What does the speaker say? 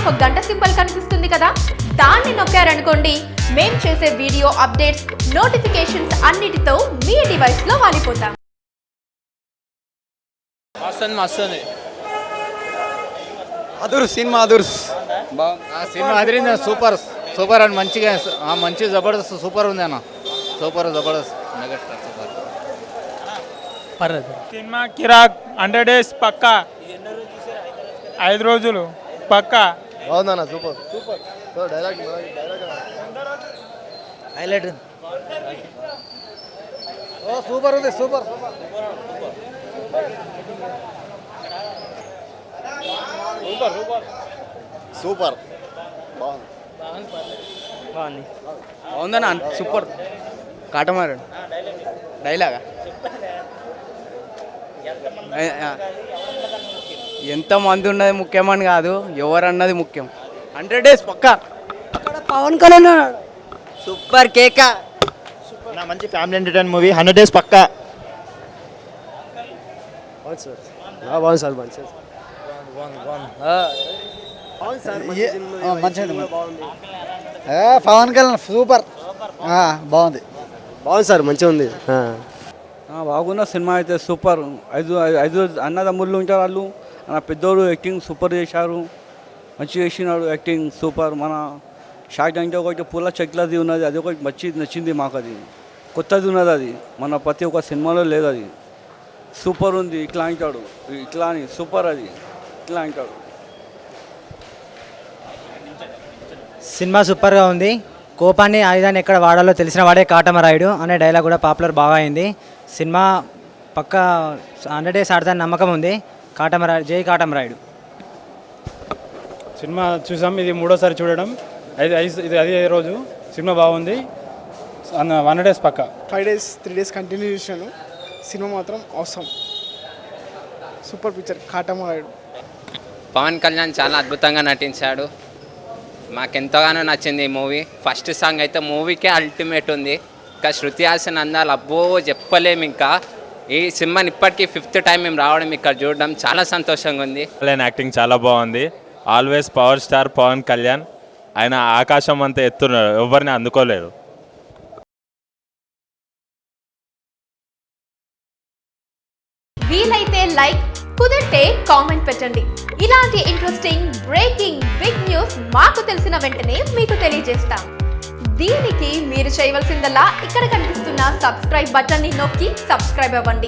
ఒక గంట సింబల్ కనిపిస్తుంది కదా, దాన్ని నొక్కారనుకోండి, మేం చేసే వీడియో అప్డేట్స్, నోటిఫికేషన్స్ అన్నిటితో మీ డివైస్లో వాలిపోతాం. సినిమా అదిరింది. సూపర్ సూపర్ అని మంచిగా మంచి జబర్దస్త్ సూపర్ ఉంది అన్న. సూపర్ జబర్దస్త్ మెగాస్టార్ సూపర్. సినిమా కిరాక్ 100 days పక్కా, 5 రోజులు పక్కా. బాగుందన్న super super. Dialogue highlight. Super ఉంది సూపర్. సూపర్ బాగుందన్న. సూపర్. కాటమారాడు డైలాగా ఎంతమంది ఉన్నది ముఖ్యమని కాదు, ఎవరన్నది ముఖ్యం. 100 days పక్కా. పవన్ కళ్యాణ్ సూపర్ కేక. మంచి ఫ్యామిలీ ఎంటర్టైన్ మూవీ 100 days పక్కా. బాగుంది సార్. పవన్ కళ్యాణ్ సూపర్. బాగుంది సార్, మంచిగా ఉంది. బాగున్న సినిమా అయితే సూపర్. ఐదు అన్నదమ్ముళ్ళు ఉంటారు వాళ్ళు. మన పెద్దోడు యాక్టింగ్ సూపర్ చేశారు, మంచిగా చేసినాడు యాక్టింగ్ సూపర్. మన షార్ట్ అంటే ఒకటి పూల చెట్లది ఉన్నది, అది ఒకటి మంచి నచ్చింది మాకు. అది కొత్తది ఉన్నది, అది మన ప్రతి ఒక్క సినిమాలో లేదు. అది సూపర్ ఉంది. ఇట్లా అంటాడు, ఇట్లా అని సూపర్. అది ఇట్లా అంటాడు. సినిమా సూపర్గా ఉంది. కోపాన్ని ఆయుధాన్ని ఎక్కడ వాడాలో తెలిసిన వాడే కాటమరాయుడు అనే డైలాగ్ కూడా పాపులర్ బాగా అయింది. సినిమా పక్కా 100 days ఆడతాని నమ్మకం ఉంది. కాటమరాయుడు, జై కాటమరాయుడు. సినిమా చూసాం, ఇది 3వసారి చూడడం. ఇది అదే రోజు. సినిమా బాగుంది. 100 days పక్కా. 5 days 3 days కంటిన్యూ చేశాను. సినిమా మాత్రం అవసరం. Super picture Katamarayudu. పవన్ కళ్యాణ్ చాలా అద్భుతంగా నటించాడు. మాకెంతగానో నచ్చింది ఈ మూవీ. ఫస్ట్ సాంగ్ అయితే మూవీకే అల్టిమేట్ ఉంది. ఇంకా శృతి హాసన్ అందాలు అబ్బో చెప్పలేము. ఇంకా ఈ సినిమాని ఇప్పటికీ 5th time మేము రావడం, ఇక్కడ చూడడం చాలా సంతోషంగా ఉంది. యాక్టింగ్ చాలా బాగుంది. Always power star Pawan Kalyan. ఆయన ఆకాశం అంతా ఎత్తున్నాడు, ఎవరిని అందుకోలేరు. వీలైతే లైక్, కుదిరితే కామెంట్ పెట్టండి. ఇలాంటి ఇంట్రెస్టింగ్ బ్రేకింగ్ బిగ్ న్యూస్ మాకు తెలిసిన వెంటనే మీకు తెలియజేస్తాం. దీనికి మీరు చేయవలసిందల్లా ఇక్కడ కనిపిస్తున్న సబ్స్క్రైబ్ బటన్ని నొక్కి సబ్స్క్రైబ్ అవ్వండి.